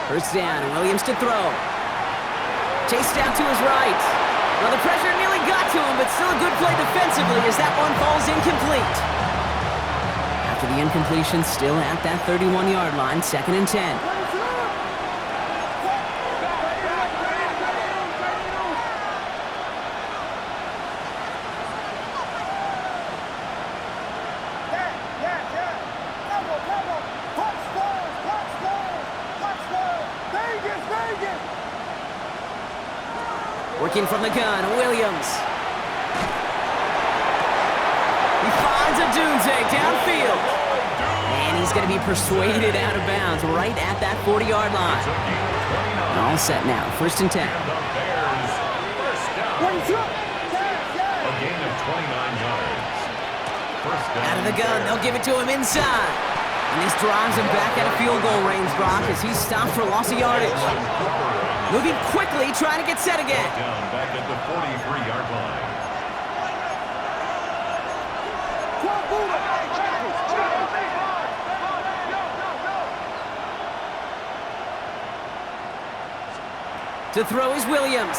First down, and Williams to throw. Chased down to his right. Well, the pressure nearly got to him, but still a good play defensively as that one falls incomplete. After the incompletion, still at that 31-yard line, 2nd and 10. Working from the gun, Williams. He finds a Dunze downfield. And he's going to be persuaded out of bounds right at that 40-yard line. All set now, 1st and 10. Out of the gun, they'll give it to him inside. And this drives him back out of field goal range, Brock, as he's stopped for loss of yardage. Moving quickly, trying to get set again. Down back at the 43-yard line. To throw is Williams.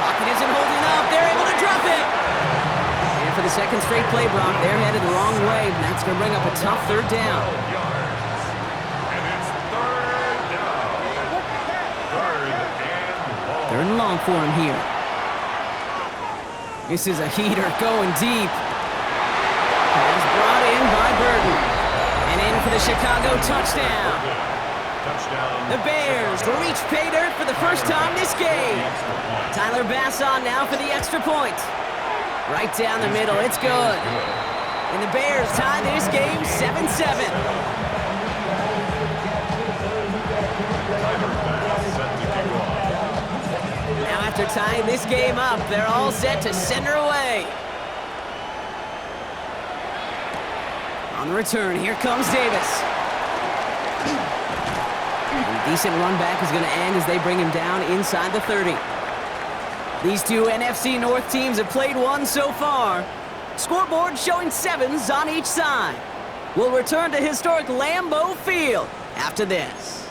Pocket isn't holding up. They're able to drop it. And for the second straight play, Brock, they're headed the wrong way. And that's going to bring up a tough 3rd down. Third and long for him here. This is a heater going deep. It's brought in by Burton. And in for the Chicago touchdown. The Bears reach pay dirt for the first time this game. Tyler Bass on now for the extra point. Right down the middle, it's good. And the Bears tie this game 7-7. After tying this game up, they're all set to send her away. On the return, here comes Davis. And a decent run back is going to end as they bring him down inside the 30. These two NFC North teams have played one so far. Scoreboard showing 7s on each side. We'll return to historic Lambeau Field after this.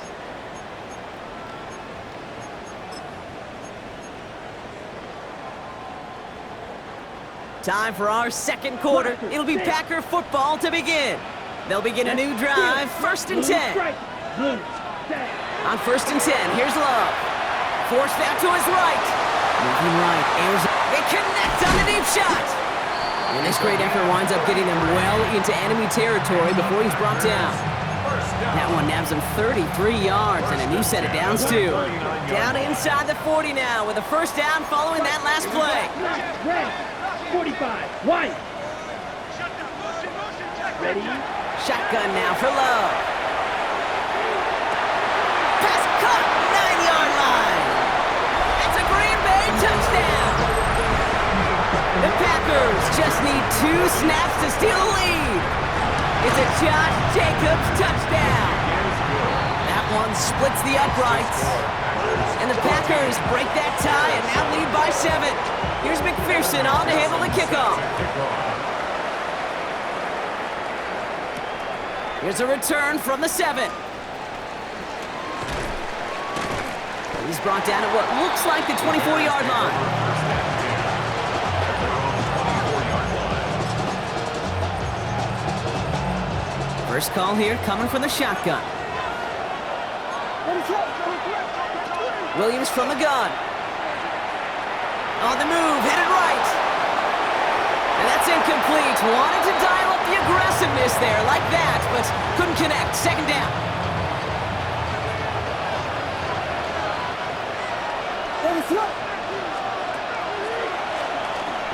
Time for our second quarter. It'll be Packer football to begin. They'll begin a new drive, 1st and 10. On 1st and 10, here's Love. Forced out to his right. Moving right, airs. They connect on the deep shot. And this great effort winds up getting them well into enemy territory before he's brought down. That one nabs him 33 yards and a new set of downs too. Down inside the 40 now with a 1st down following that last play. 45, White. Ready? Shotgun now for Love. Pass cut, 9-yard line. That's a Green Bay touchdown. The Packers just need 2 snaps to steal the lead. It's a Josh Jacobs touchdown. That one splits the uprights. And the Packers break that tie and now lead by 7. Here's McPherson on to handle the kickoff. Here's a return from the 7. He's brought down at what looks like the 24-yard line. First call here coming from the shotgun. Williams from the gun. On the move, headed right. And that's incomplete. Wanted to dial up the aggressiveness there like that, but couldn't connect. 2nd down.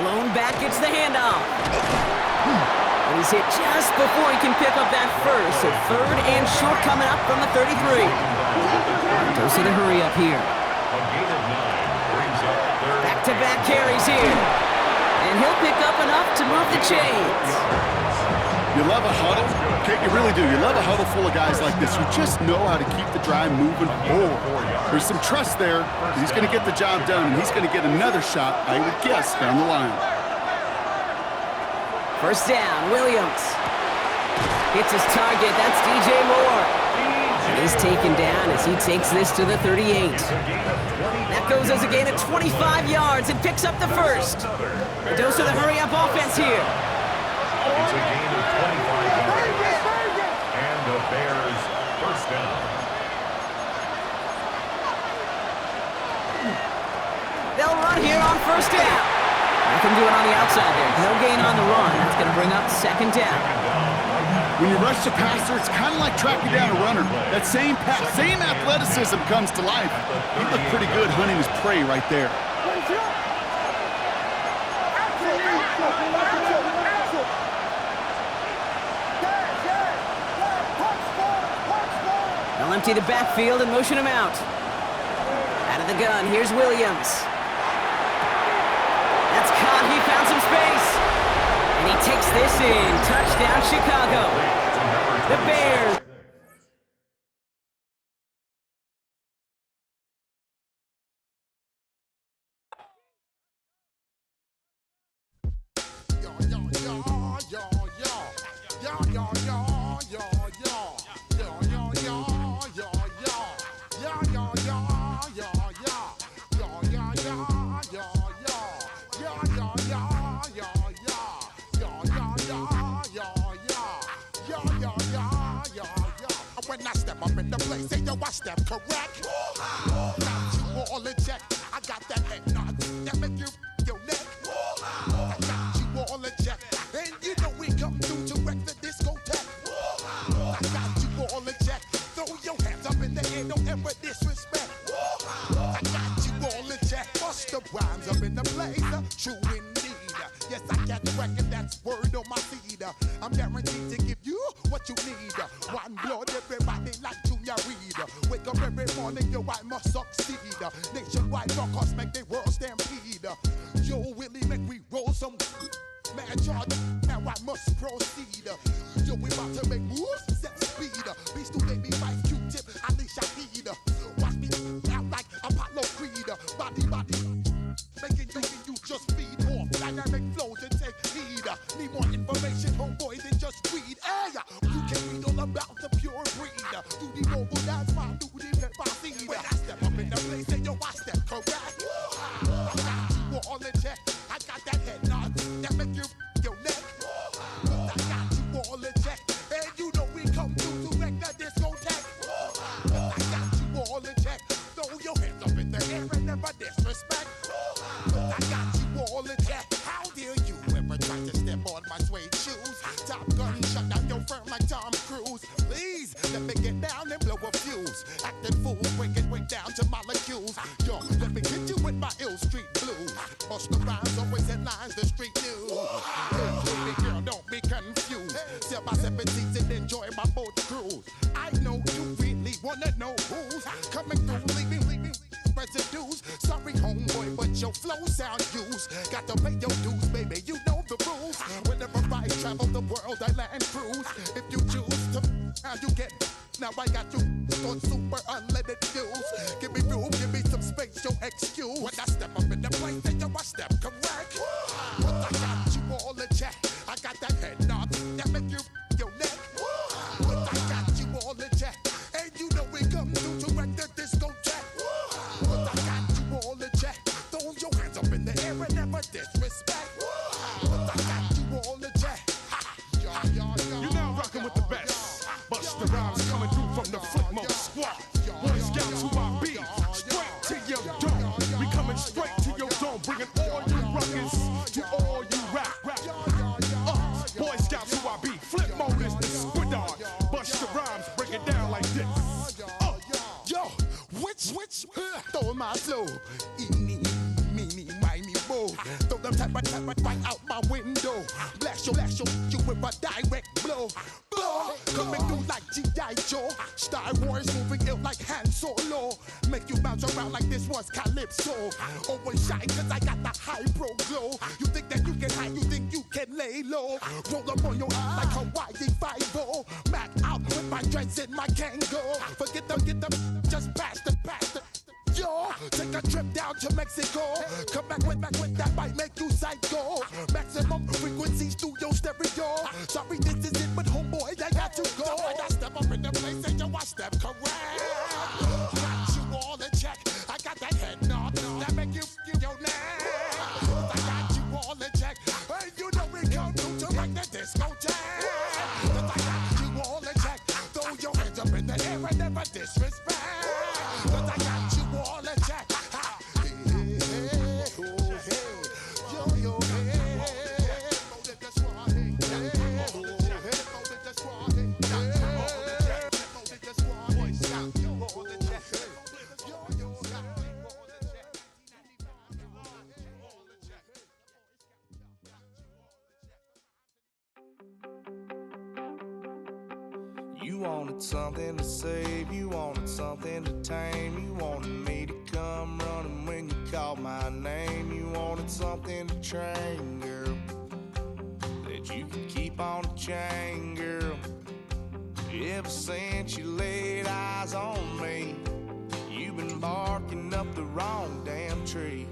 Lone back gets the handoff. And he's hit just before he can pick up that first. So 3rd and short coming up from the 33. Dose of the hurry up here. Back-to-back carries here. And he'll pick up enough to move the chains. You love a huddle? Okay, you really do. You love a huddle full of guys like this. You just know how to keep the drive moving forward. There's some trust there. He's going to get the job done, and he's going to get another shot, I would guess, down the line. First down, Williams. Hits his target, that's DJ Moore. He's taken down as he takes this to the 38. That goes as a gain of 25 yards and picks up the first. A dose of the hurry-up offense here. It's a gain of 25 yards. And the Bears first down. They'll run here on first down. They can do it on the outside there. No gain on the run. That's going to bring up second down. When you rush the passer, it's kind of like tracking down a runner. That same athleticism comes to life. He looked pretty good hunting his prey right there. They'll empty the backfield and motion him out. Out of the gun, here's Williams. That's caught, he found some space. And he takes this in. Touchdown, Chicago. The Bears. When I step up in the place, say yo, I step correct. Got you all in check. I got that head nod that make you your neck. I got you all in check, and you know we come through to wreck the discotheque. I got you all in check. Throw your hands up in the air, don't ever disrespect. I got you all in check. Bust the rhymes up in the place, true indeed. Yes, I got the record, that's word on my feed. I'm guaranteed to give you what you need. One blood, everybody like Junior Reed. Wake up every morning, yo, I must succeed. Nationwide rockers make the world stampede. Yo, Willie, make we roll some man charge. Now I must proceed. Yo, we about to make moves, set speed. Beast to make me fight Q-tip, I leash I need. Watch me out like Apollo Creed. Body, making you just feed off dynamic flows and take heed. Need more information, homeboy, than just greed. Hey, you can read all about the pure breed. Do the mobile dance, my do the pepper seed. When I step up in the place, say yo, I step correct. I got you all in check. I got that head nod that make you your neck. I got you all in check, and you know we come through to wreck the discotheque. I got you all in check. Throw your hands up in the air and never disrespect. I got you all in check. How dare you ever try to step on my suede shoes? Top Gun shut down your firm like Tom Cruise. Please let me get down and blow a fuse. Acting fool, break it way down to molecules. Yo, let me hit you with my ill street blues. Bust the rhymes, always headlines, the street news. Hey, baby girl, don't be confused. Sail by 17 and enjoy my boat cruise. I know you really wanna know who's coming through, leaving residues. Sorry, homeboy, but your flow sound used. Got to pay your dues, baby, you know the rules. Whenever I travel the world, I land cruise. If you choose to, how you get. Now I got you on super unleaded fuels. Give me room, give me some space, your excuse. When I step up in the place, then yo, I step correct. But I got you all in check. I got that head nod that make you your neck. But I got you all in check, and you know we come through to wreck the discotheque. But I got you all in check. Throw your hands up in the air and never disrespect. But I got you all in check. You're now rocking with the best. Bust the rhymes coming through from the Flipmode squad. Boy Scouts who I be. Straight to your dome. We coming straight to your dome. Bringing all you rockers to all you rap. Boy Scouts who I be. Flipmode is the squid on. Bust the rhymes, break it down like this. Yo, which, throw my flow. Eeny, meeny, miny, mo. Throw them type right out my window. Blast you with a direct blow. Coming through like G.I. Joe. Star Wars moving ill like Han Solo. Make you bounce around like this was Calypso. Always shine cause I got the high pro glow. You think that you can hide, you think you can lay low. Roll up on your eye like Hawaii 5-0. Mac out with my dreads in my Kango. Forget them, just pass the. Yo, take a trip down to Mexico. Come back with that might make you psycho. Maximum frequencies through your radio stereo. Sorry, this is it, but homeboy, I got to go. I step up in the place and yo, I step correct. Got you all in check. I got that head nod that make you your neck. I got you all in check. Hey, you know we come through to like the discotheque. I got you all in check. Throw your hands up in the air and never disrespect. I got you all in check. You wanted something to save, you wanted something to tame, you wanted me to come running when you called my name, you wanted something to train, girl, that you could keep on the chain, girl. Ever since you laid eyes on me, you've been barking up the wrong damn tree.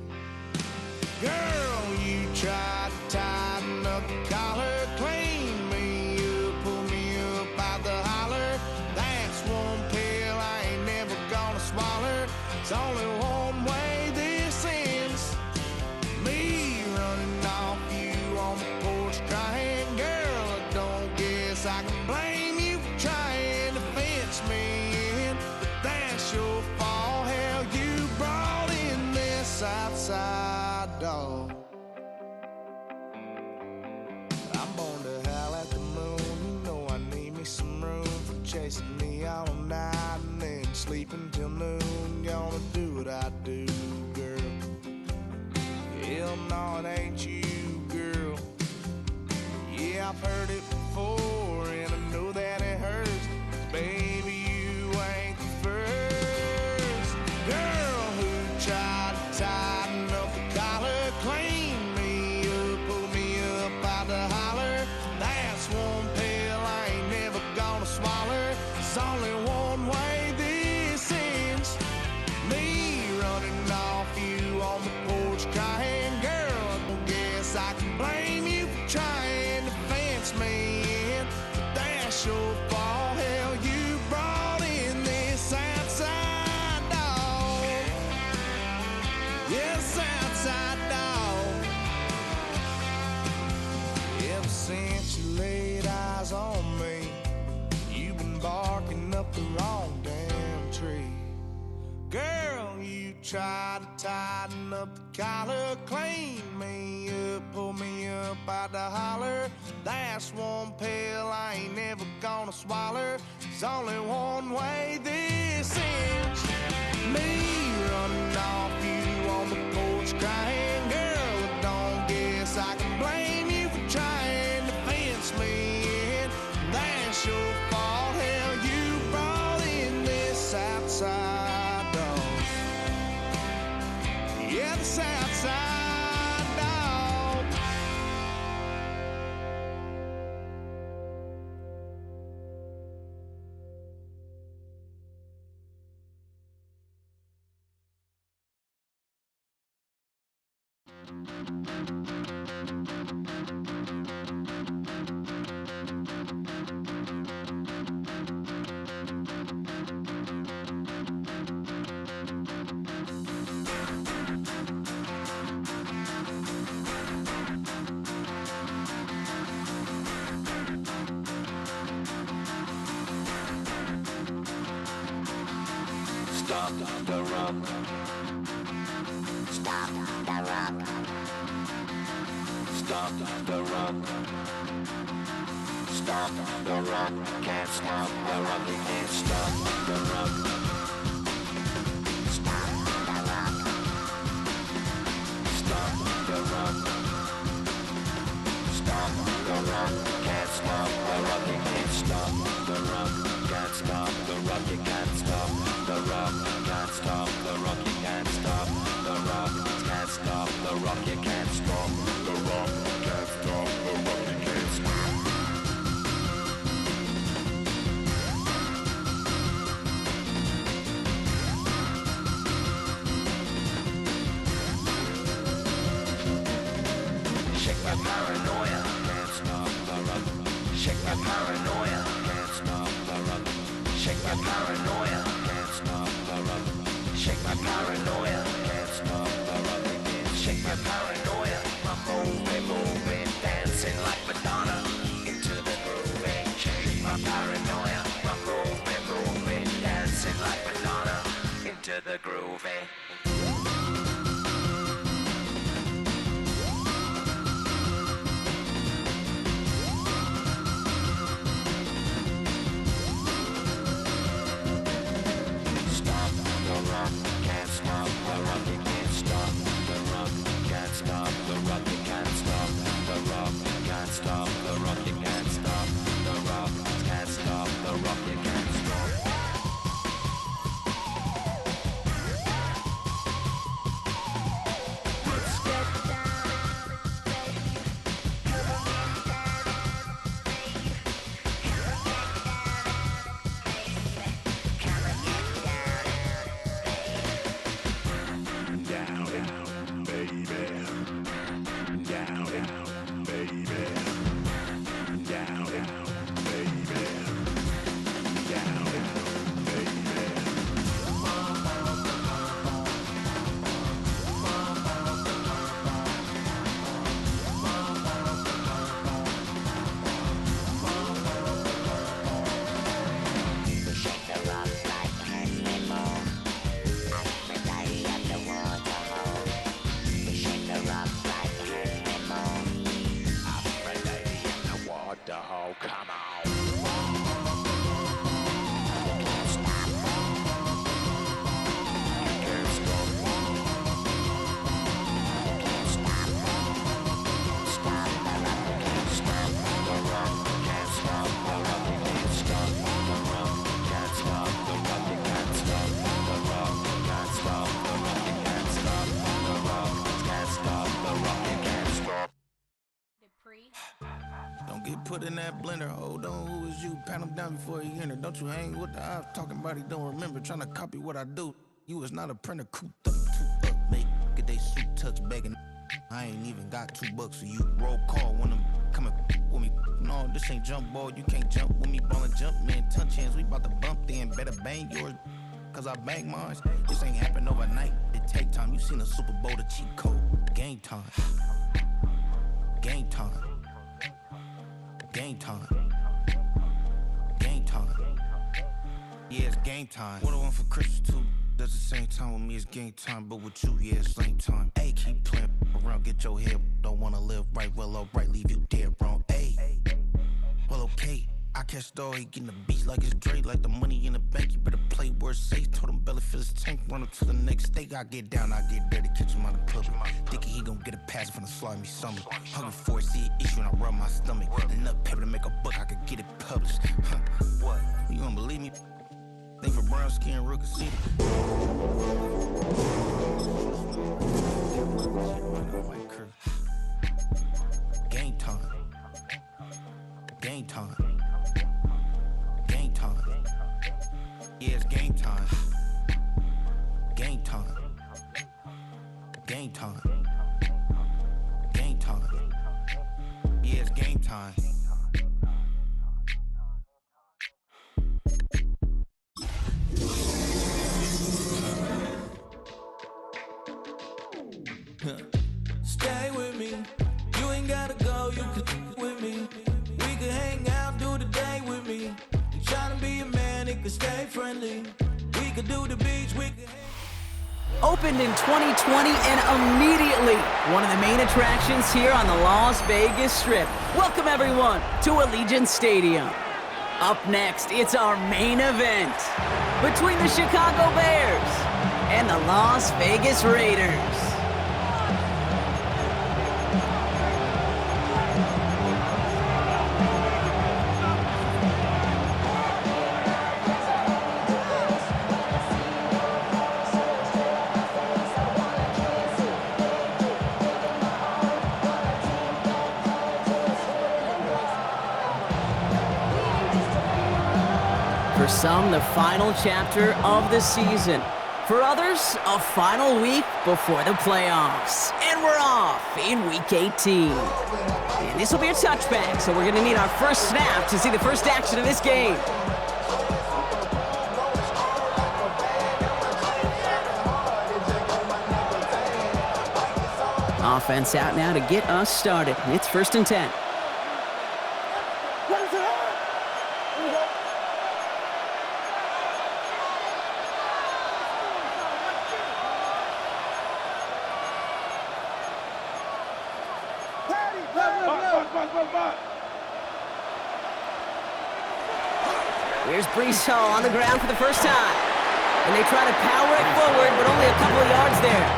Girl, you tried to tighten up the collar, clean me up, pull me up out the holler. That's one pill I ain't never gonna swallow. It's only one way this ends. Me running off you on the porch crying. Girl, I don't guess I can blame you for trying to fence me in, but that's your fault. Hell, you brought in this outside dog. I'm born to howl at the moon. You know I need me some room for chasing me all night and then sleeping till noon. Gonna do what I do, girl. Hell no, it ain't you, girl. Yeah, I've heard it before and I know that it hurts. Baby, you ain't the first girl who tried to tighten up the collar, clean me up, pull me up out the holler. That's one pill I ain't never gonna swallow. There's only one way this ends. Me running off you on the porch crying. Girl, I guess I can blame you for trying to fence me in, but that's your fault. Hell, you brought in this outside dog. Yes, outside dog. Ever since you laid eyes on me, you've been barking up the wrong damn tree. Girl, you tried to tighten up the collar, clean me up, pull me up out the holler. That's one pill I ain't never gonna swallow. There's only one way this ends. Me running off you on the porch crying. Girl, I don't guess I can blame you for trying to fence me in. That's your fault. Hell, you brought in this outside dog. Yeah, this outside dog. Stop the rock. Stop the rock. Stop the rock. Stop the rock. Can't stop the rock. You can't stop the rock. Stop the rock. Stop the rock. Stop the rock. Can't stop the rock. You can't stop the rock. Can't stop the rock. You can't stop the rock. Can't stop the rock. You can't stop the rock. Can't stop the rock. You can't stop the rock. Can't stop the rock. You can't stop. Shake my paranoia. Can't stop my paranoia, can't stop the rock. Shake my paranoia, can't stop the rock. Shake my paranoia, can't stop the rock. Shake my paranoia, I'm moving, dancing like Madonna into the groove. Shake my paranoia, I'm moving, dancing like Madonna into the groove. Stop the rock, can't stop the rock, you can't stop the rock, can't stop the rock, you can't stop the rock, can't stop the rock, you can't stop the rock, can't stop the rock, you can't stop. Let's get down, baby. Down, baby. Down, baby. Down, the whole, come on. You can't stop. You can't stop. You can't stop. Stop the rock. You can't stop the rock. Can't stop the rock. You can't stop the rock. Can't stop the rock. You can't stop the rock. Can't stop the rock. You can't stop the rock. Can't stop the rock. You can't stop. Don't get put in that blender. Hold on, who is you? Pat him down before he enter. Don't you hang with the ops talking about he don't remember. Trying to copy what I do. You is not a printer. Cooped up, too up, mate. Get they suit tucks begging. I ain't even got $2 for you. Roll call when I'm coming with me. No, this ain't jump ball. You can't jump with me. Ballin' jump, man. Touch hands. We bout to bump then. Better bang yours. Cause I bang mine. This ain't happen overnight. It take time. You seen a Super Bowl, the cheat code. Game time. Game time. Game time. Game time. Yeah, it's game time. What I want for Christmas too. That's the same time with me, it's game time. But with you, yeah, it's same time. Hey, keep playing around, get your head. Don't wanna live right, well, alright, leave you dead wrong. Hey, well, okay. I catch the dog, he getting the beats like it's Dre, like the money in the bank. You better play where it's safe. Told him belly fill his tank, run up to the next state. I get down, I get dirty, catch him on the public. Thinking he gon' get a pass from the slimy summer. Hungry for it, see an issue and I rub my stomach. Enough paper to make a book, I could get it published. What? You don't believe me? Think for brown skin, real can see it. Game time. Game time. Game time. Yeah, it's game time. Game time. Game time. Game time. Yeah, it's game time. Stay with me. You ain't gotta go, you can with me. We can hang out, do the day with me. I'm trying to be a man, it can stay friendly. We could do the beach, we could Opened in 2020 and immediately one of the main attractions here on the Las Vegas Strip. Welcome everyone to Allegiant Stadium. Up next, it's our main event between the Chicago Bears and the Las Vegas Raiders. For some, the final chapter of the season. For others, a final week before the playoffs. And we're off in Week 18. And this will be a touchback, so we're going to need our first snap to see the first action of this game. Offense out now to get us started. It's 1st and 10. Here's Brees Hall on the ground for the first time. And they try to power it forward, but only a couple of yards there.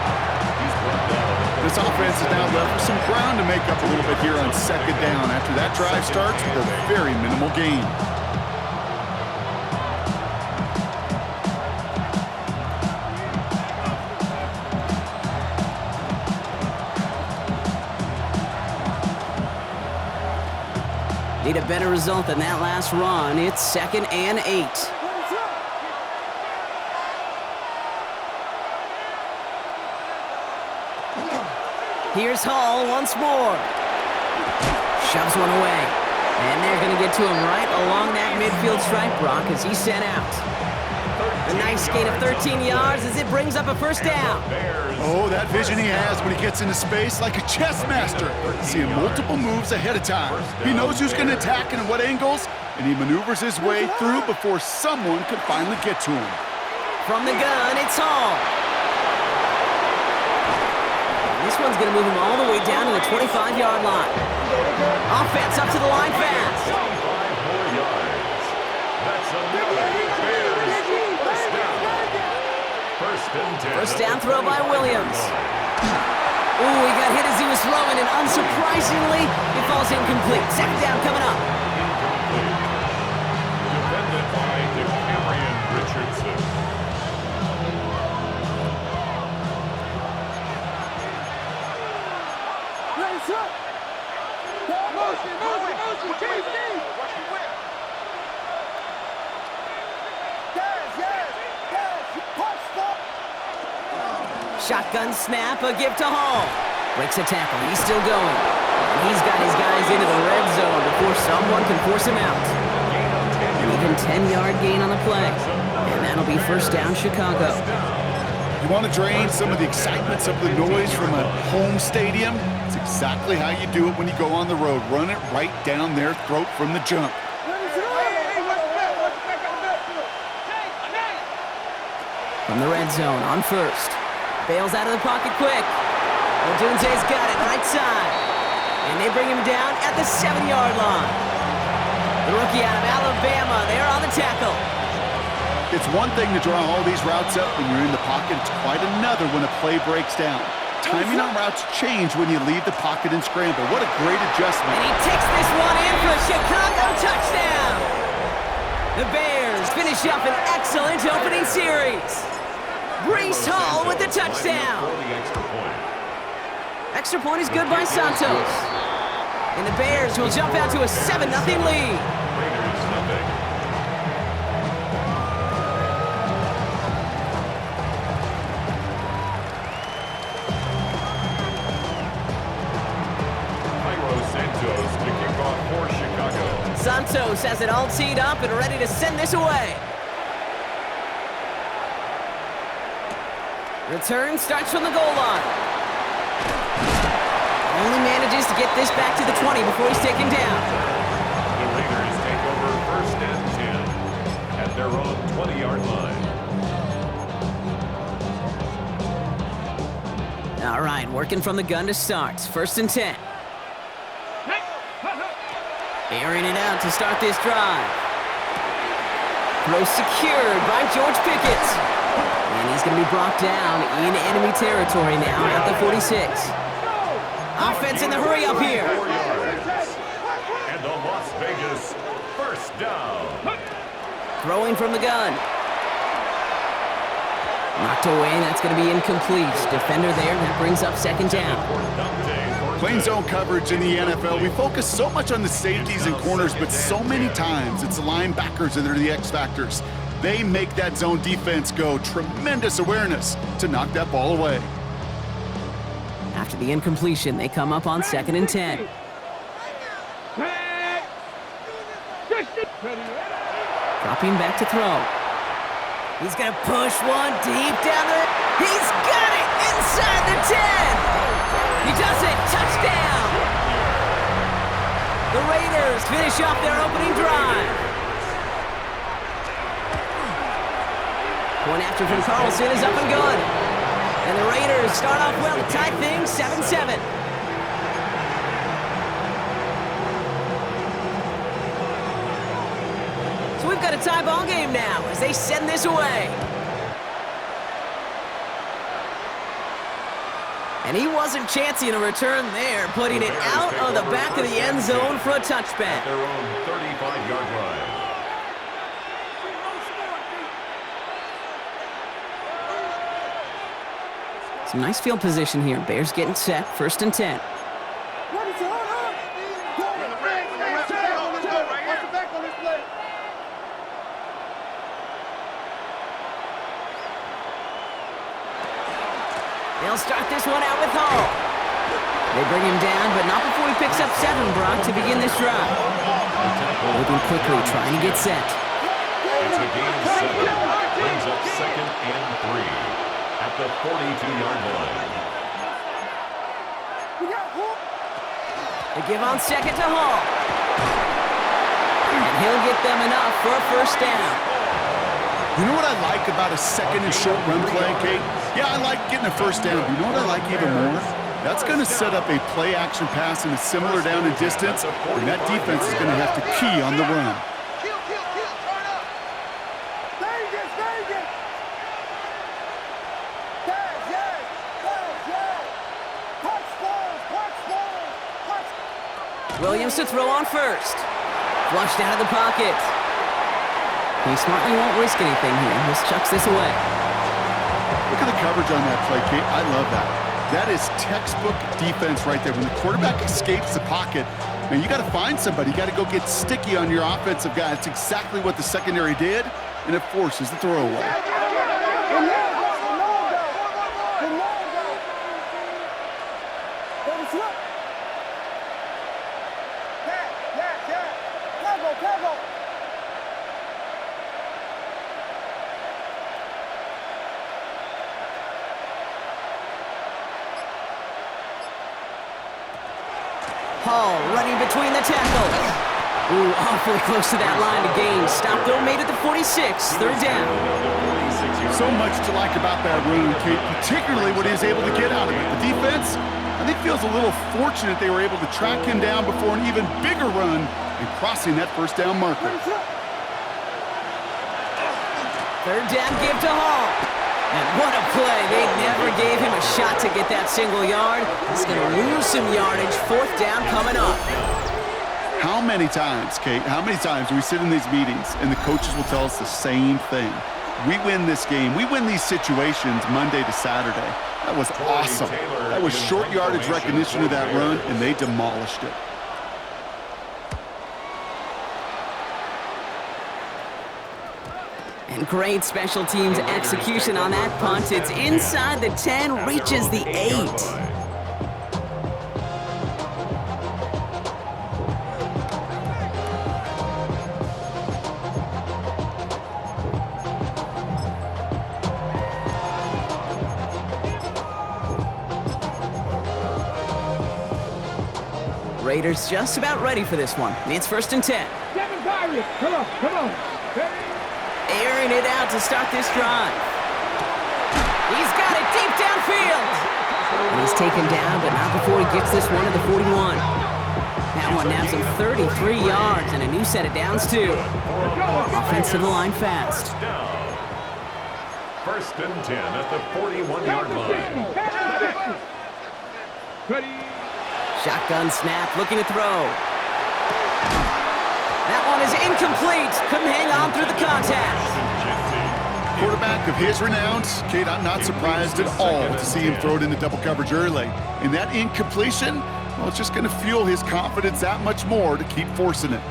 This offense is now left with some ground to make up a little bit here on 2nd down after that drive starts with a very minimal gain. Need a better result than that last run. It's 2nd and 8. Here's Hall once more. Shoves one away. And they're going to get to him right along that midfield stripe, Brock, as he's sent out. A nice gain of 13 yards as it brings up a first down. Oh, that vision he has when he gets into space like a chess master. Seeing multiple moves ahead of time. He knows who's going to attack and at what angles, and he maneuvers his way through before someone can finally get to him. From the gun, it's Hall. This one's going to move him all the way down to the 25-yard line. Offense up to the line fast. 25 more yards. That's another Bears first down. 1st and 10. First down throw by Williams. Ooh, he got hit as he was throwing, and unsurprisingly, it falls incomplete. 2nd down coming up. Incomplete. Defended by DeCamerion Richardson. Shotgun snap, a give to Hall. Breaks a tackle, he's still going. And he's got his guys into the red zone before someone can force him out. An even 10-yard gain on the play. And that'll be 1st down Chicago. You want to drain some of the excitement, some of the noise from a home stadium? It's exactly how you do it when you go on the road. Run it right down their throat from the jump. From the red zone on 1st. Bails out of the pocket quick. Odunze's got it right side. And they bring him down at the 7-yard line. The rookie out of Alabama, they're on the tackle. It's one thing to draw all these routes up when you're in the pocket. It's quite another when a play breaks down. Timing on routes change when you leave the pocket and scramble. What a great adjustment. And he takes this one in for a Chicago touchdown. The Bears finish up an excellent opening series. Brees Hall with the touchdown. Extra point is good by Santos. And the Bears will jump out to a 7-0 lead. Santos to kick off for Chicago. Santos has it all teed up and ready to send this away. Return starts from the goal line. Only manages to get this back to the 20 before he's taken down. The Raiders take over 1st and 10 at their own 20-yard line. All right, working from the gun to start. 1st and 10. Airing it out to start this drive. Throw secured by George Pickett. And he's going to be brought down in enemy territory now at the 46. Offense in the hurry up here. 4 yards. And the Las Vegas first down. Throwing from the gun. Knocked away, that's going to be incomplete. Defender there, that brings up 2nd down. Playing zone coverage in the NFL, we focus so much on the safeties and corners, but so many times it's the linebackers that are the X factors. They make that zone defense go. Tremendous awareness to knock that ball away. After the incompletion, they come up on 2nd and 10. Dropping back to throw. He's going to push one deep down the... He's got it inside the 10. He does it. Touchdown. The Raiders finish off their opening drive. Point after from Carlson is up and good. And the Raiders start off well to tie things 7-7. So we've got a tie ball game now as they send this away. And he wasn't chancing a return there, putting it out of the back of the end zone for a touchback. Their own 35-yard line. Some nice field position here. Bears getting set, 1st and 10. They'll start this one out with Hall. They bring him down, but not before he picks up 7, Brock, to begin this drive. Moving quickly, trying to get set. It's a gain of 7. Brings up 2nd and 3 at the 42-yard line. They give on 2nd to Hall. And he'll get them enough for a 1st down. You know what I like about a 2nd and short run play, Kate? Yeah, I like getting a 1st down. But you know what I like even more? That's going to set up a play-action pass in a similar down and distance, and that defense is going to have to key on the run. Williams to throw on 1st. Flushed out of the pocket. He smartly won't risk anything here. Just chucks this away. Look at the coverage on that play, Kate. I love that. That is textbook defense right there. When the quarterback escapes the pocket, man, you got to find somebody. You got to go get sticky on your offensive guy. It's exactly what the secondary did, and it forces the throwaway. Hall running between the tackles. Ooh, awfully close to that line to gain. Stopped though, made it to 46. 3rd down. So much to like about that run, Kate, particularly what he was able to get out of it. The defense, I think, feels a little fortunate they were able to track him down before an even bigger run and crossing that 1st down marker. 3rd down give to Hall. And what a play. They never gave him a shot to get that single yard. He's going to lose some yardage. 4th down coming up. How many times, Kate, how many times do we sit in these meetings and the coaches will tell us the same thing? We win this game. We win these situations Monday to Saturday. That was awesome. That was short yardage recognition of that run, and they demolished it. And great special teams execution on that punt. It's inside the 10, reaches the 8. Raiders just about ready for this one. It's 1st and 10. Come on. Airing it out to start this drive. He's got it deep downfield. And he's taken down, but not before he gets this one to the 41. That one nabs him 33 yards and a new set of downs, too. Offense to the line fast. 1st and 10 at the 41-yard line. Shotgun snap, looking to throw. That one is incomplete. Couldn't hang on through the contact. Quarterback of his renown, Kate, I'm not surprised at all to see him throw it into double coverage early. And that incompletion, well, it's just going to fuel his confidence that much more to keep forcing it.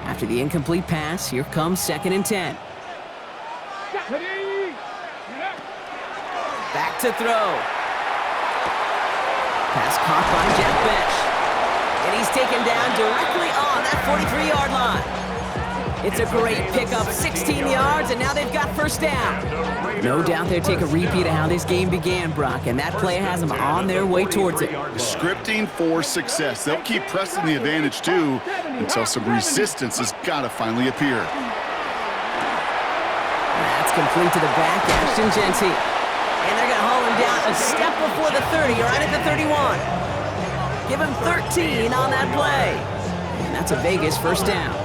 After the incomplete pass, here comes 2nd and 10. Back to throw. Pass pass caught by Jack Besh. And he's taken down directly on that 43-yard line. It's a great pickup, 16 yards, and now they've got first down. No doubt they'll take a repeat of how this game began, Brock, and that play has them on their way towards it. Scripting for success. They'll keep pressing the advantage, too, until some resistance has got to finally appear. That's complete to the back, Ashton Genty. And they're going to haul him down a step before the 30, right at the 31. Give him 13 on that play. And that's a Vegas first down.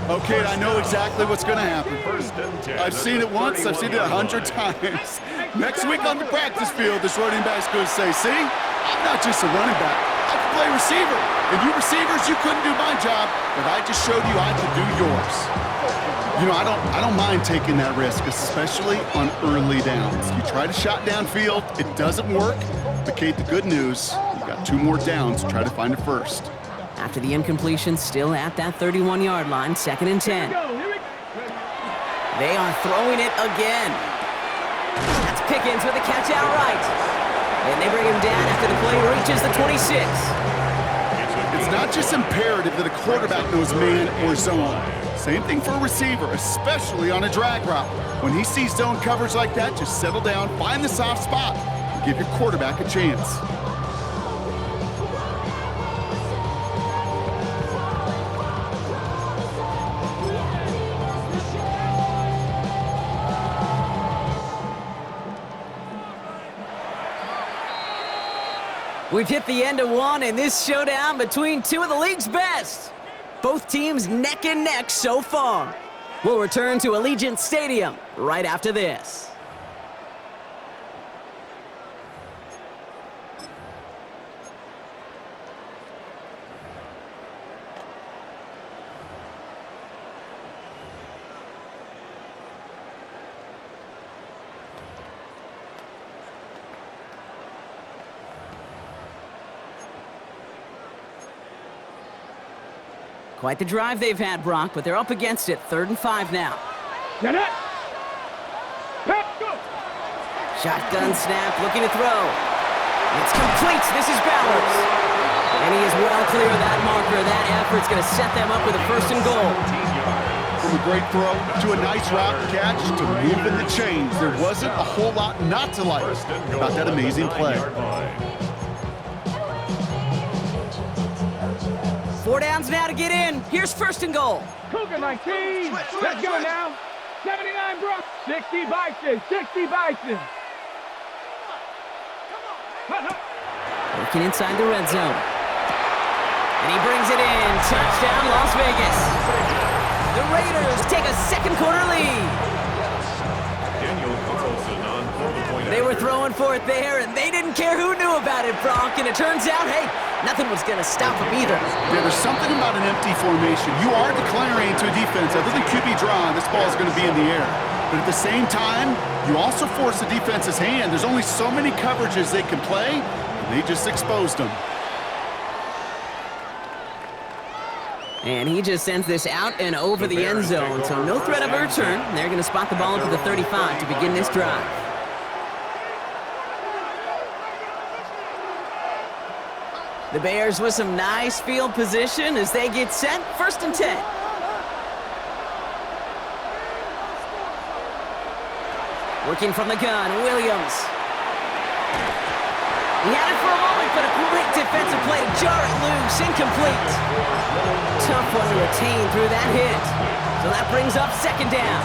Okay, I know exactly what's going to happen. I've seen it once, I've seen it 100 times. Next week on the practice field, this running back's going to say, see, I'm not just a running back, I can play receiver. And you receivers, you couldn't do my job, but I just showed you I could do yours. You know, I don't mind taking that risk, especially on early downs. You try to shot downfield, it doesn't work. But Kate, the good news, you've got 2 more downs to try to find a first. After the incompletion, still at that 31-yard line, 2nd and 10. They are throwing it again. That's Pickens with a catch out right. And they bring him down after the play reaches the 26. It's not just imperative that a quarterback knows man or zone. Same thing for a receiver, especially on a drag route. When he sees zone coverage like that, just settle down, find the soft spot, and give your quarterback a chance. We've hit the end of one in this showdown between 2 of the league's best. Both teams neck and neck so far. We'll return to Allegiant Stadium right after this. Quite the drive they've had, Brock, but they're up against it. 3rd and 5 now. Get it. Go. Shotgun snap, looking to throw. It's complete. This is Bowers. And he is well clear of that marker. That effort's going to set them up with a 1st and goal. From a great throw to a nice route catch to moving the chains, there wasn't a whole lot not to like about that amazing play. 4 downs now to get in. Here's 1st and goal. Cougar 19. Let's go now. 79 Brock. 60 Bison. 60 Bison. Working inside the red zone. And he brings it in. Touchdown, Las Vegas. The Raiders take a 2nd quarter lead. They were throwing for it there, and they didn't care who knew about it, Bronk. And it turns out, hey, nothing was going to stop them either. Yeah, there's something about an empty formation. You are declaring to a defense, other than QB draw, this ball is going to be in the air. But at the same time, you also force the defense's hand. There's only so many coverages they can play, and they just exposed them. And he just sends this out and over the end zone, so no threat of a return. They're going to spot the ball up to the 35 to begin this drive. The Bears with some nice field position as they get set. 1st and 10. Working from the gun, Williams. He had it for a moment, but a great defensive play to jar it loose. Incomplete. Tough one to retain through that hit. So that brings up 2nd down.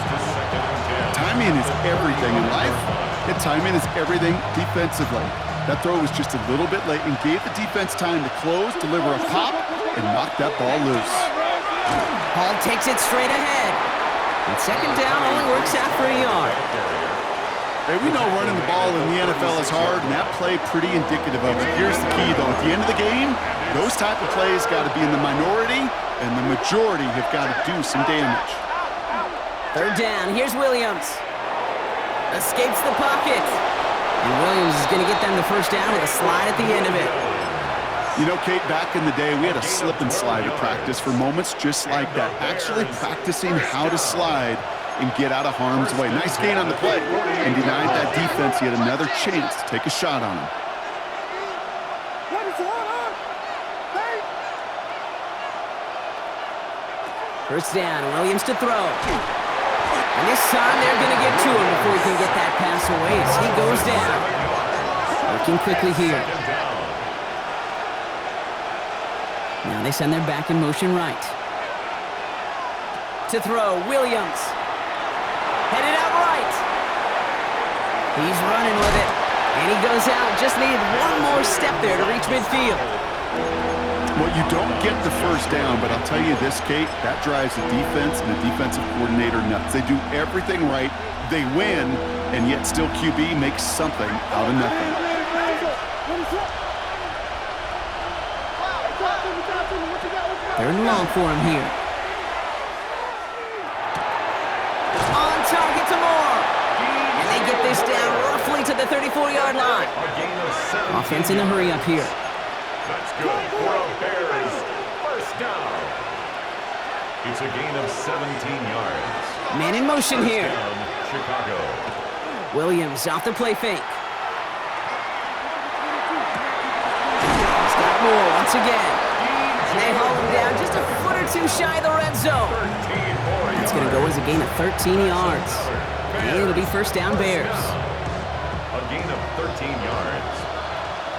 Timing is everything in life, and timing is everything defensively. That throw was just a little bit late and gave the defense time to close, deliver a pop, and knock that ball loose. Hall takes it straight ahead. And 2nd down only works out for a yard. Hey, we know running the ball in the NFL is hard, and that play pretty indicative of it. Here's the key, though. At the end of the game, those type of plays got to be in the minority, and the majority have got to do some damage. 3rd down. Here's Williams. Escapes the pocket. And Williams is going to get them the 1st down with a slide at the end of it. You know, Kate, back in the day, we had a slip and slide at practice for moments just like that. Actually practicing how to slide and get out of harm's way. Nice gain on the play, and denied that defense yet another chance to take a shot on him. First down, Williams to throw. And this time they're going to get to him before he can get that pass away as he goes down. Working quickly here. Now they send their back in motion right. To throw, Williams. Headed out right. He's running with it. And he goes out. Just needed one more step there to reach midfield. Well, you don't get the first down, but I'll tell you this, Kate, that drives the defense and the defensive coordinator nuts. They do everything right, they win, and yet still QB makes something out of nothing. Third and long for him here. On target to Moore. And they get this down roughly to the 34-yard line. Offense in a hurry up here. That's good for a Bears first down. It's a gain of 17 yards. Man in motion First here. down, Chicago. Williams off the play fake. He's got Moore once again. And they haul him down just a foot or two shy of the red zone. It's going to go as a gain of 13 yards. And it'll be first down Bears. A gain of 13 yards.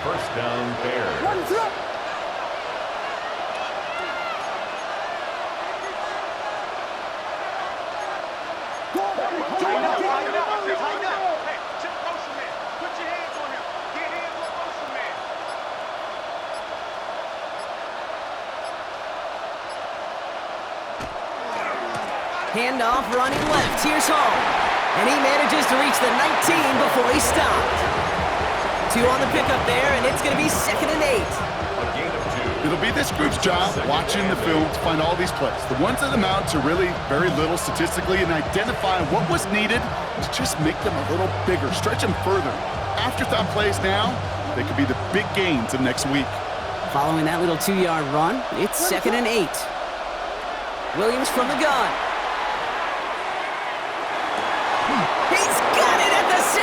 First down, Bears. Handoff running left. Here's Hall. And he manages to reach the 19 before he stopped. 2 on the pickup there, and it's going to be 2nd and 8. A gain of 2. It'll be this group's job watching the film to find all these plays. The ones that amount to really very little statistically and identify what was needed to just make them a little bigger, stretch them further. Afterthought plays now, they could be the big gains of next week. Following that little 2-yard run, it's 2nd and 8. Williams from the gun. He's got it at the 6.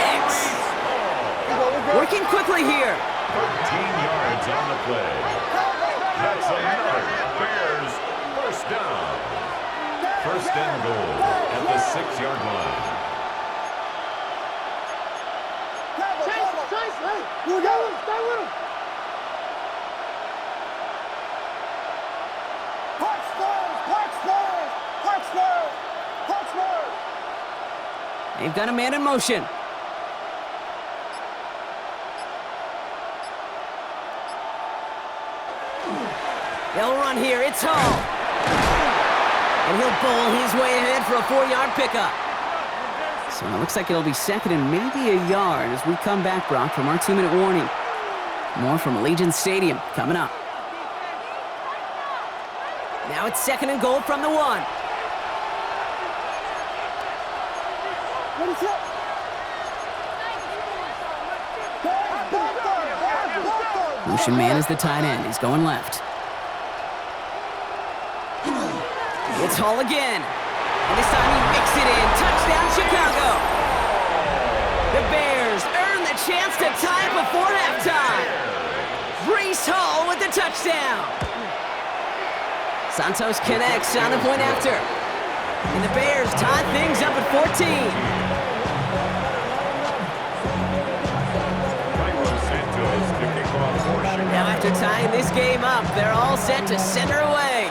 Working quickly here. 13 yards on the play. That's another Bears first down. First and goal at the 6-yard line. Stay with him. They've got a man in motion. They'll run here. It's Hall. And he'll bowl his way ahead for a 4-yard pickup. So it looks like it'll be 2nd and maybe a yard as we come back, Brock, from our 2-minute warning. More from Allegiant Stadium coming up. Now it's 2nd and goal from the 1. Motion man is the tight end. He's going left. It's Hall again. And this time he makes it in. Touchdown, Chicago. The Bears earn the chance to tie it before halftime. Breece Hall with the touchdown. Santos connects on the point after. And the Bears tie things up at 14. Now after tying this game up, they're all set to send her away.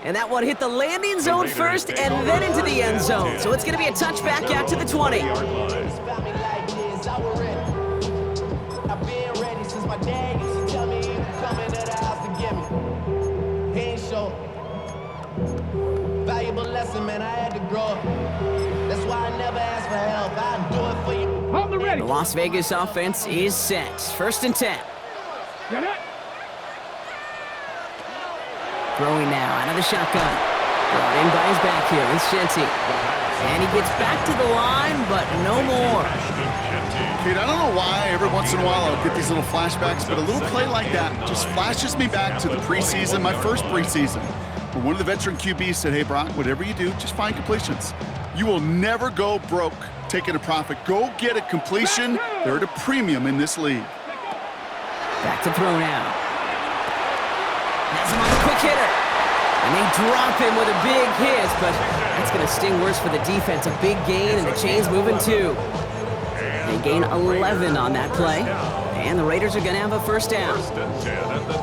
And that one hit the landing zone first and then into the end zone. So it's going to be a touchback out to the 20. I've been ready since my dad used to tell me he was coming to the house to get me. He ain't show. Valuable lesson, man, I had to grow up. That's why I never ask for help. I'll do it for you. Hold the ready. The Las Vegas offense is set. 1st and 10. Get it. Throwing now out of the shotgun. Brought in by his back here with Shenty. And he gets back to the line, but no more. Kate, I don't know why every once in a while I'll get these little flashbacks, but a little play like that just flashes me back to the preseason, my first preseason. Where one of the veteran QBs said, hey, Brock, whatever you do, just find completions. You will never go broke taking a profit. Go get a completion. They're at a premium in this league. Back to throw now. Has him on the quick hitter. And they drop him with a big hit, but that's going to sting worse for the defense. A big gain, and the chain's moving too. They gain 11 on that play, and the Raiders are going to have a first down.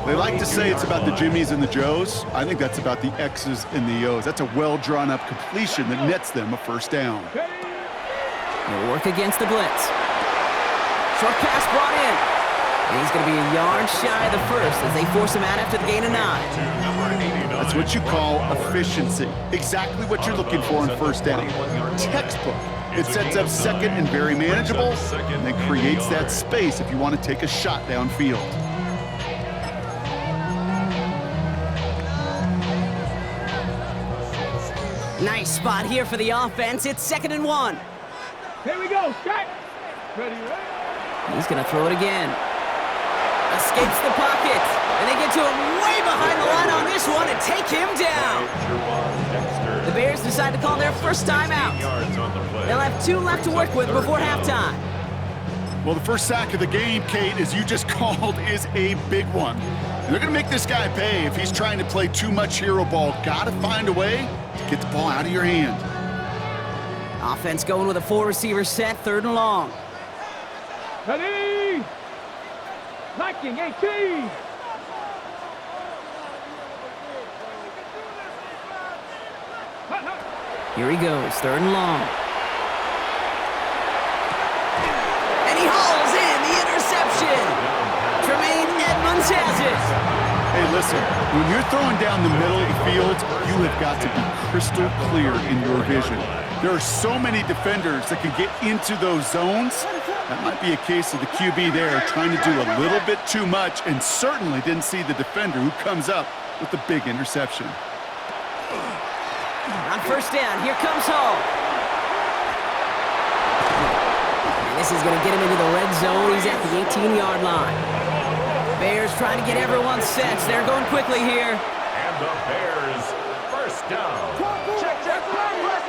They like to say it's about the Jimmies and the Joes. I think that's about the X's and the O's. That's a well-drawn-up completion that nets them a first down. He'll work against the blitz. Short pass brought in. And he's going to be a yard shy of the first as they force him out after the gain of 9. That's what you call efficiency. Exactly what you're looking for on first down. Textbook. It sets up second and very manageable, and then creates that space if you want to take a shot downfield. Nice spot here for the offense. It's 2nd and 1. Here we go, Scott. Ready, ready. He's going to throw it again. Escapes the pocket. And they get to him way behind the line on this one and take him down. The Bears decide to call their first timeout. They'll have 2 left to work with before halftime. Well, the first sack of the game, Kate, as you just called, is a big one. They're going to make this guy pay if he's trying to play too much hero ball. Got to find a way to get the ball out of your hand. Offense going with a 4-receiver set, 3rd and long. Ready. Knocking 18. Here he goes, 3rd and long. And he hauls in the interception. Tremaine Edmonds has it. Hey, listen, when you're throwing down the middle of the field, you have got to be crystal clear in your vision. There are so many defenders that can get into those zones. That might be a case of the QB there trying to do a little bit too much and certainly didn't see the defender who comes up with the big interception. On first down, here comes Hall. And this is going to get him into the red zone. He's at the 18-yard line. Bears trying to get everyone set. They're going quickly here. And the Bears, first down.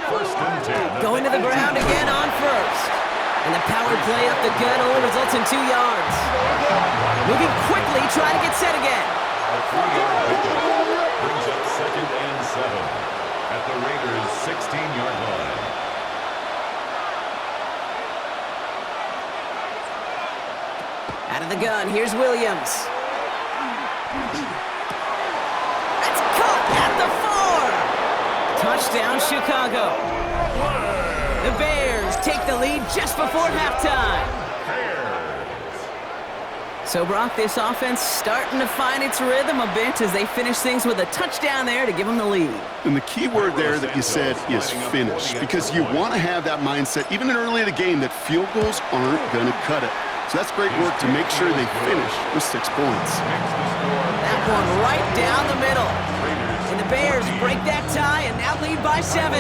First and 10. Going to the ground again on first. And the power play up the gut only results in 2 yards. Moving quickly, trying to get set again. A 3-yard pickup brings up 2nd and 7 at the Raiders' 16-yard line. Out of the gun, here's Williams. That's caught at the 4. Touchdown, Chicago. The Bears take the lead just before halftime. So, Brock, this offense starting to find its rhythm a bit as they finish things with a touchdown there to give them the lead. And the key word there that you said is finish, because you want to have that mindset, even early in the game, that field goals aren't going to cut it. So that's great work to make sure they finish with 6 points. That one right down the middle. And the Bears break that tie and now lead by 7.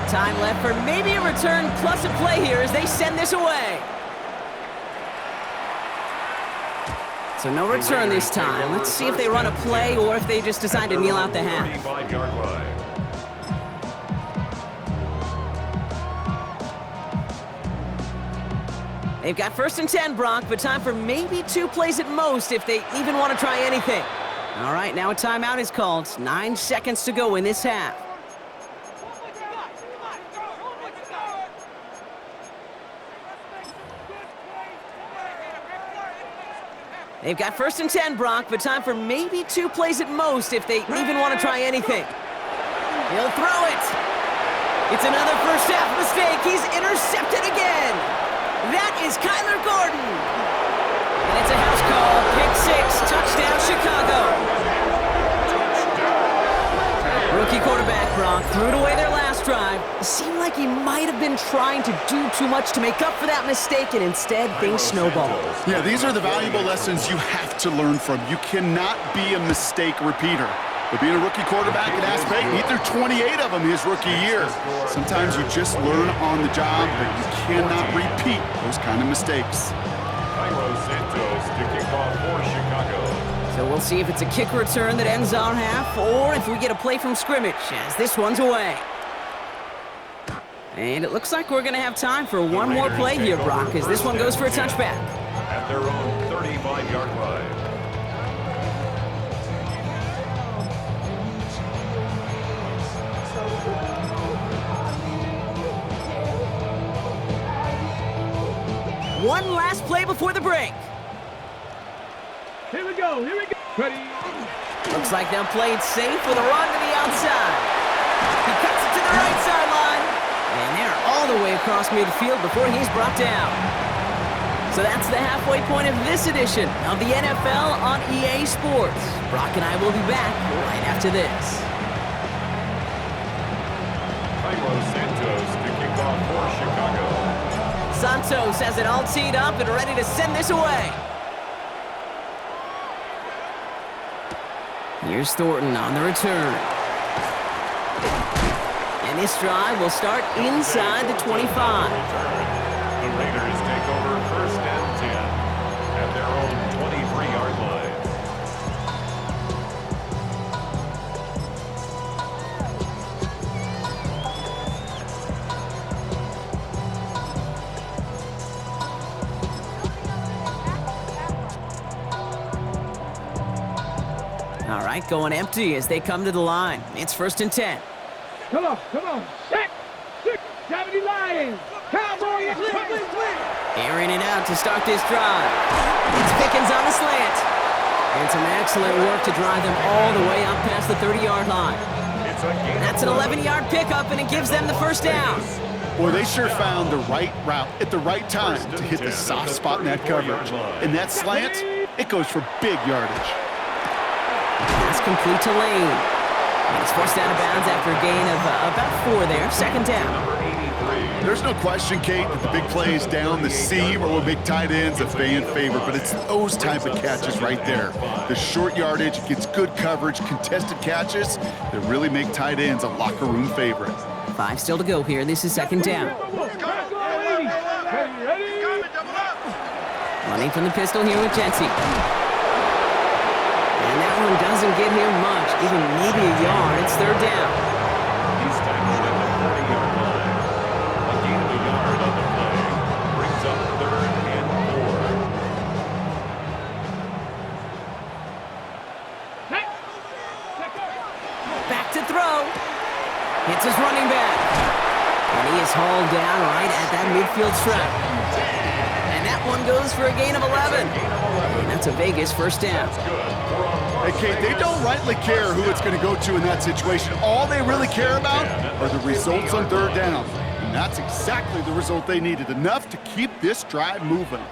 Time left for maybe a return plus a play here as they send this away. So no return this time. Let's see if they run a play or if they just decide to kneel out the half. They've got 1st and 10, Brock, but time for maybe 2 plays at most if they even want to try anything. All right, now a timeout is called. 9 seconds to go in this half. They've got 1st and 10, Brock, but time for maybe 2 plays at most if they even want to try anything. He'll throw it. It's another first half mistake. He's intercepted again. That is Kyler Gordon. And it's a house call. Pick 6. Touchdown, Chicago. Rookie quarterback, Brock, threw it away their last drive. It seemed like he might have been trying to do too much to make up for that mistake, and instead things snowballed. Yeah, these are the valuable lessons you have to learn from. You cannot be a mistake repeater. But being a rookie quarterback at Ask Payton, he threw 28 of them his rookie year. Sometimes you just learn on the job, but you cannot repeat those kind of mistakes. So we'll see if it's a kick return that ends our half, or if we get a play from scrimmage, as this one's away. And it looks like we're going to have time for one more play here, Brock, as this one goes for a touchback. At their own 35-yard line. One last play before the break. Here we go. Ready? Looks like they'll play it safe with a run to the outside. He cuts it to the right sideline. And they're all the way across midfield before he's brought down. So that's the halfway point of this edition of the NFL on EA Sports. Brock and I will be back right after this. Cairo Santos to kick off for Chicago. Santos has it all teed up and ready to send this away. Here's Thornton on the return. And this drive will start inside the 25. The Raiders take over first and 10 at their own 23-yard line. All right, going empty as they come to the line. It's first and 10. Come on. 6, 70 Lions. Cowboys. Airing it out to start this drive. It's Pickens on the slant. And some excellent work to drive them all the way up past the 30-yard line. That's an 11-yard pickup, and it gives them the first down. Boy, they sure found the right route at the right time to hit the soft spot in that coverage. And that slant, it goes for big yardage. Pass complete to Lane. And he's forced out of bounds after a gain of about 4 there. Second down. There's no question, Kate, that the big plays down the seam or big tight ends a fan favorite, but it's those type of catches right there. The short yardage, gets good coverage, contested catches that really make tight ends a locker room favorite. 5 still to go here. This is second down. Running from the pistol here with Jency. And that one doesn't get him much, even maybe a yard. It's third down. He's tackled at the 40-yard line. A gain of a yard on the play brings up third and 4. Back to throw. Hits his running back. And he is hauled down right at that midfield stripe. And that one goes for a gain of 11. And that's a Vegas first down. Hey, Kate, they don't rightly care who it's going to go to in that situation. All they really care about are the results on third down. And that's exactly the result they needed, enough to keep this drive moving.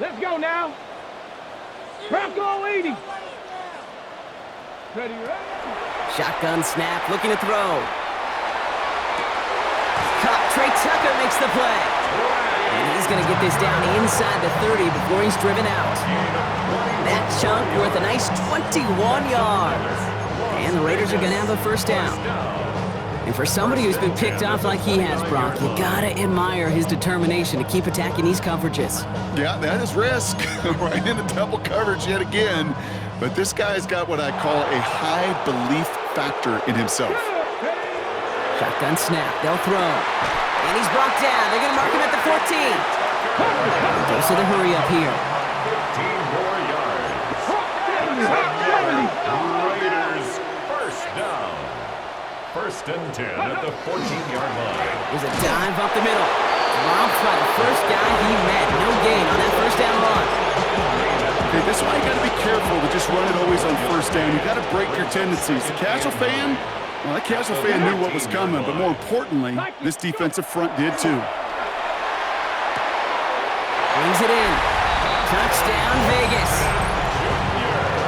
Let's go now. Bronco 80. Ready? Shotgun snap, looking to throw. Caught. Trey Tucker makes the play. And he's going to get this down inside the 30 before he's driven out. That chunk worth a nice 21 yards. And the Raiders are going to have a first down. And for somebody who's been picked off like he has, Brock, you got to admire his determination to keep attacking these coverages. Yeah, that is risk. Right into double coverage yet again. But this guy's got what I call a high belief factor in himself. Shotgun snap. They'll throw. And he's brought down. They're going to mark him at the 14. Goes to the hurry up here. 15 more yards. Raiders first down. First and 10 at the 14-yard line. There's a dive up the middle. Dropped by the first guy he met. No gain on that first down run. Okay, this is why you got to be careful to just run it always on first down. You got to break your tendencies. The casual fan, well, that casual fan knew what was coming, but more importantly, this defensive front did too. Brings it in. Touchdown, Vegas.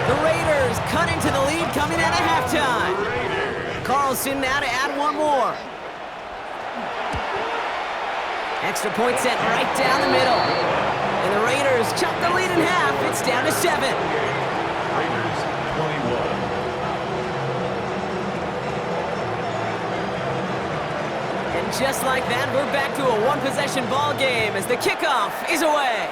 The Raiders cut into the lead coming out of halftime. Carlson now to add one more. Extra point set right down the middle. And the Raiders chop the lead in half. It's down to 7. Raiders 21. And just like that, we're back to a one-possession ball game as the kickoff is away.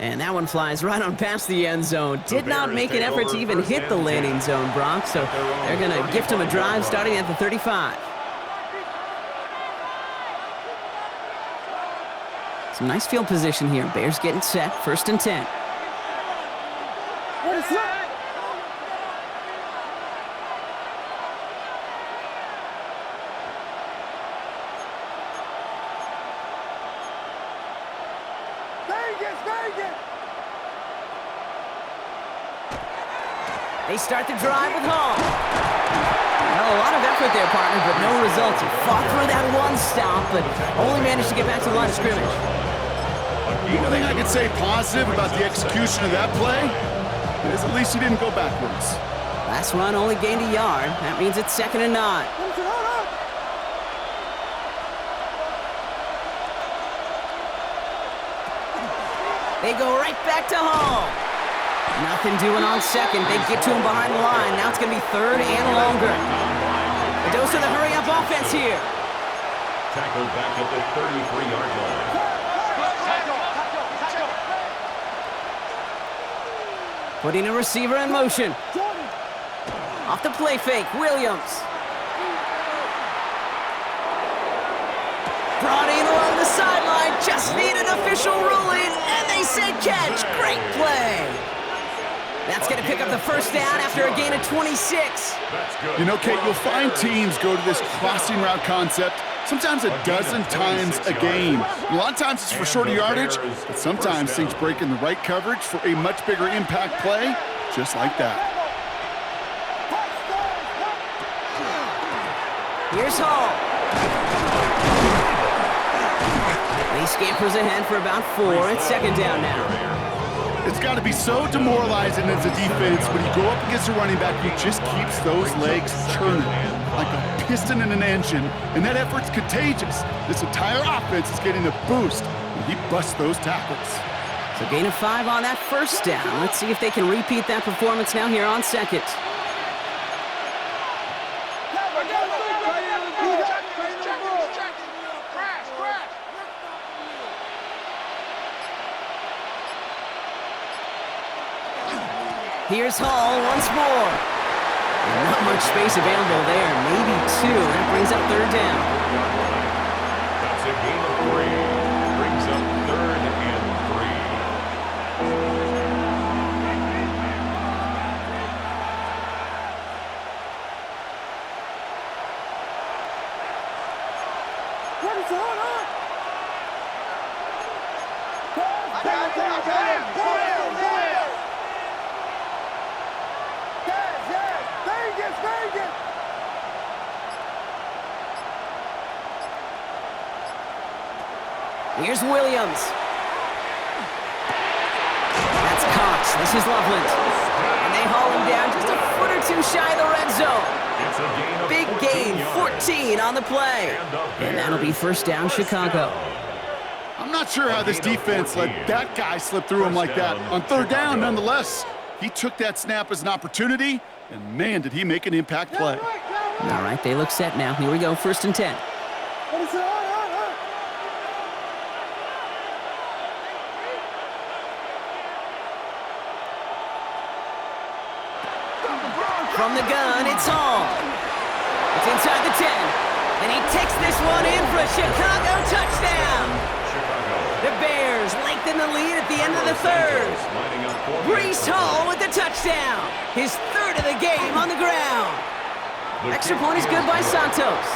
And that one flies right on past the end zone. Did not make an effort to even hit the landing zone, Brock. So they're going to gift him a drive starting at the 35. Some nice field position here. Bears getting set, 1st and 10. They start the drive with Hall. Well, a lot of effort there, partner, but no results. He fought through that one stop, but only managed to get back to the line of scrimmage. One thing I could say positive about the execution of that play is at least he didn't go backwards. Last run only gained a yard. That means it's 2nd and 9. They go right back to Hall. Nothing doing on 2nd. They get to him behind the line. Now it's going to be 3rd and longer. A dose of the hurry-up offense here. Tackled back at the 33-yard line. Putting a receiver in motion. Off the play fake, Williams. Brought in along the sideline, just need an official ruling, and they say catch. Great play. That's going to pick up the 1st down after a gain of 26. You know, Kate, you'll find teams go to this crossing route concept sometimes a dozen times a game. A lot of times it's for shorter yardage, but sometimes things break in the right coverage for a much bigger impact play, just like that. Here's Hall. He scampers ahead for about 4. It's 2nd down now. It's got to be so demoralizing as a defense when you go up against a running back who just keeps those legs churning like a piston in an engine, and that effort's contagious. This entire offense is getting a boost when he busts those tackles. So gain of 5 on that 1st down. Let's see if they can repeat that performance now here on 2nd. Here's Hall once more. And not much space available there. Maybe 2. That brings up 3rd down. That's a gain of 3. Brings up 3rd and 3. What is going on? Here's Williams. That's Cox. This is Loveland. And they haul him down just a foot or 2 shy of the red zone. It's a gain of Big gain, 14 on the play. And that'll be 1st down, Chicago. I'm not sure how this defense let that guy slip through him like that. On 3rd down, nonetheless, he took that snap as an opportunity, and man, did he make an impact play. All right, they look set now. Here we go, 1st and 10. From the gun, it's Hall. It's inside the 10. And he takes this one in for a Chicago touchdown. The Bears lengthen the lead at the end of the 3rd. Breece Hall with the touchdown. His 3rd of the game on the ground. Extra point is good by Santos.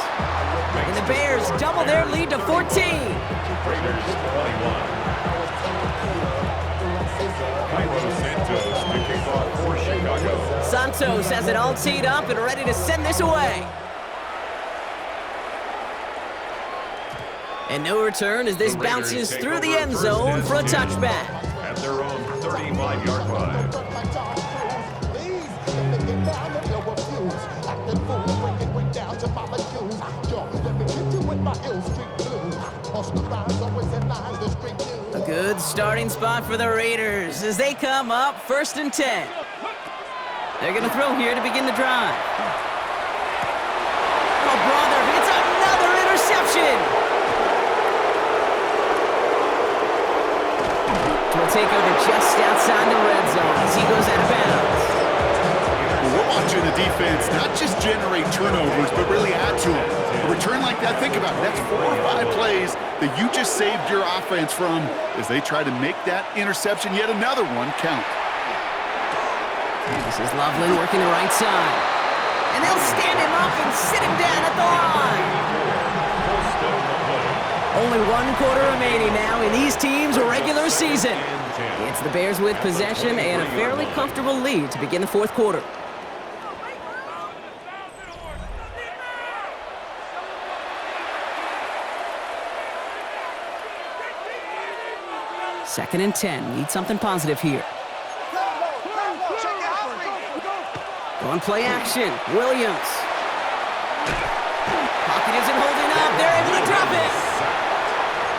And the Bears double their lead to 14. Santos has it all teed up and ready to send this away. And no return as this bounces through the end zone for a touchback. At their own 35-yard line. A good starting spot for the Raiders as they come up 1st and 10. They're going to throw here to begin the drive. Oh, brother, it's another interception. Will take over just outside the red zone as he goes out of bounds. we're watching the defense not just generate turnovers, but really add to them. A return like that, think about it, that's 4 or 5 plays that you just saved your offense from as they try to make that interception, yet another one, count. This is Loveland working the right side. And they'll stand him up and sit him down at the line. Only 1 quarter remaining now in these teams' regular season. It's the Bears with possession and a fairly comfortable lead to begin the 4th quarter. Second and 10. Need something positive here. On play action, Williams. Pocket isn't holding up. They're able to drop it.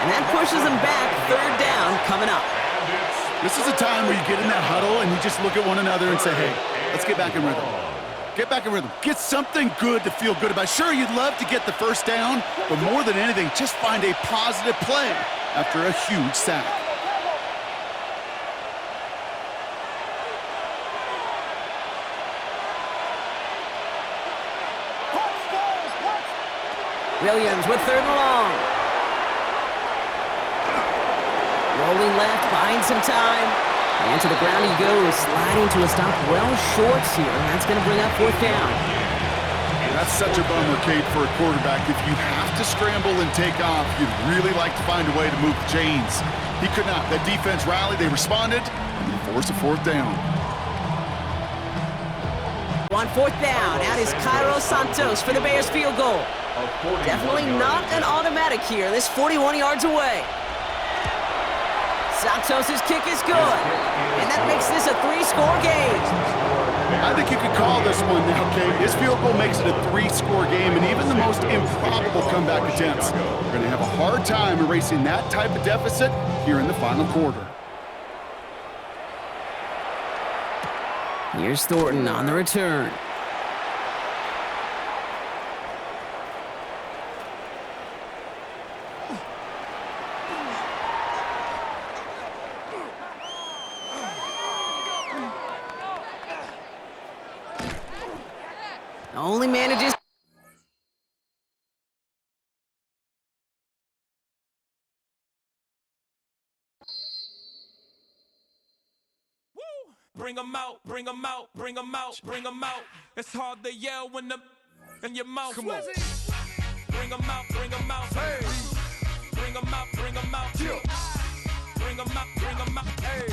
And that pushes them back. 3rd down coming up. This is a time where you get in that huddle and you just look at one another and say, hey, let's get back in rhythm. Get back in rhythm. Get something good to feel good about. Sure, you'd love to get the first down, but more than anything, just find a positive play after a huge sack. Williams with 3rd and long. Rolling left, buying some time. And to the ground he goes, sliding to a stop well short here. And that's going to bring up 4th down. That's such a bummer, Kate, for a quarterback. If you have to scramble and take off, you'd really like to find a way to move the chains. He could not. That defense rallied, they responded, and they forced a 4th down. On 4th down, out is Cairo Santos for the Bears field goal. Definitely not an automatic here. This 41 yards away. Santos' kick is good. And that makes this a 3-score game. I think you could call this one now, Kate. His field goal makes it a 3-score game, and even the most improbable comeback attempts are going to have a hard time erasing that type of deficit here in the final quarter. Here's Thornton on the return. Only manages. Bring 'em out, bring 'em out, bring 'em out, bring 'em out. It's hard to yell when the in your mouth. Come on. Bring 'em out, bring 'em out. Hey. Bring 'em out, bring 'em out. Yeah. Bring 'em out, bring 'em out. Hey.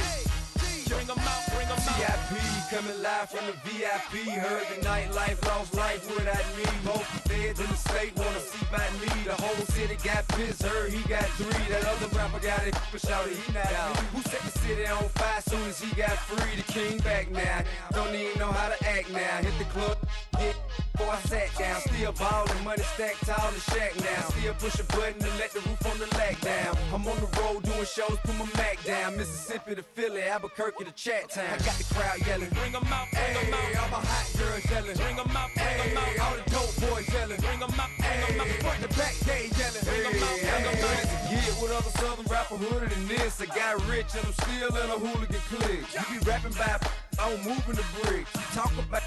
Bring 'em out, bring 'em out. VIP coming live from the VIP. Heard the nightlife, lost life without me. Both feds in the state wanna see by me. The whole city got pissed, heard he got 3. That other rapper got it, but shouted he not me. Who set the city on fire soon as he got free? The king back now, don't even know how to act now. Hit the club, yeah, before I sat down. Still ballin', money stacked tall in the shack now. Still push a button to let the roof on the lack down. I'm on the road doing shows, put my Mac down. Mississippi to Philly, Albuquerque to Chat Town. I got the crowd yelling, bring 'em out, bring 'em out. All my hot girls yelling, bring 'em out, bring 'em out. All the dope boys yelling, bring 'em out, bring 'em out. Front to back, they yelling, bring 'em out, bring 'em out. To get with other southern rapper hooded than this. I got rich and I'm still in a hooligan clique. You be rapping by, I'm moving the bricks. You talk about,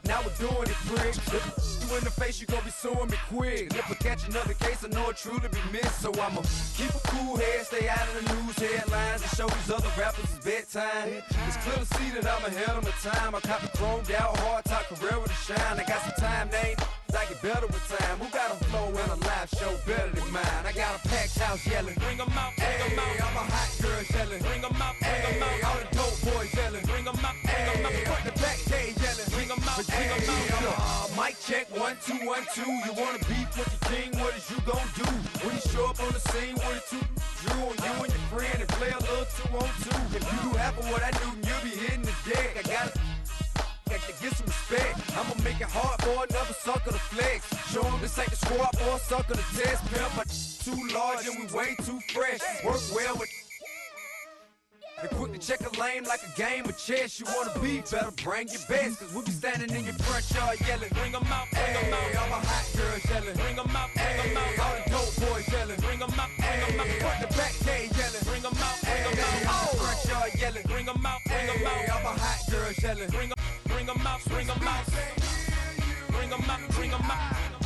now we're doing it, prick. You in the face, you gon' be suing me quick. If I catch another case, I know it truly be missed. So I'ma keep a cool head, stay out of the news headlines, and show these other rappers it's bedtime. It's clear to see that I'm ahead of my time. I copy chromed out, hard top career with a shine. I got some time, name. I get better with time. Who got a flow and a live show better than mine? I got a packed house yelling, bring 'em out, bring 'em out. All my hot girls yelling, bring 'em out, bring 'em out. All the dope boys yelling, bring 'em out, bring 'em out. Front to back, they yelling, bring 'em out, bring 'em out. Mic check, 1 2 1 2. You wanna beef with the king? What is you gon' do when you show up on the scene with a 2 drew on you and your friend and play a little 2 on 2? If you do half of what I do, you'll be hitting the deck. I gotta get some respect. I'ma make it hard for another sucker to flex. Show 'em this ain't the squad for a sucker to test. Pimp, but too large and we way too fresh. Work well with and quick to check a lane like a game of chess. You wanna be better, bring your best. Cause we'll be standing in your front yard yelling, bring 'em out, bring 'em out. All my hot girls yelling, bring 'em out, bring 'em out. All the dope boys yelling, bring 'em out, bring 'em out. Front to back, they yelling, bring 'em out, bring 'em out. Front yard yelling, bring 'em out, bring 'em out. All my hot girls yelling, bring 'em out, bring 'em out. Bring 'em out, bring 'em out.